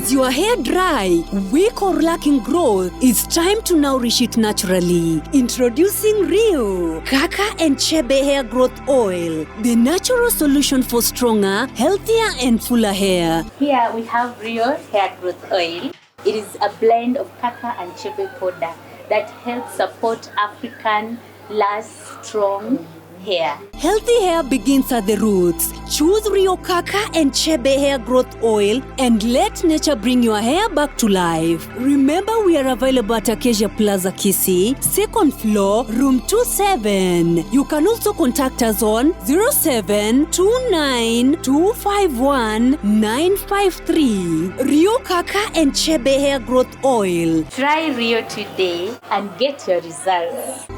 Is your hair dry, weak or lacking growth? It's time to nourish it naturally. Introducing Rio, Karkar and Chebe Hair Growth Oil, the natural solution for stronger, healthier and fuller hair. Here we have Rio Hair Growth Oil. It is a blend of Karkar and Chebe powder that helps support African lush, strong hair. Healthy hair begins at the roots. Choose Rio Karkar and Chebe Hair Growth Oil and let nature bring your hair back to life. Remember, we are available at Acacia Plaza Kisii, 2nd floor, room 27. You can also contact us on 0729251953. Rio Karkar and Chebe Hair Growth Oil. Try Rio today and get your results.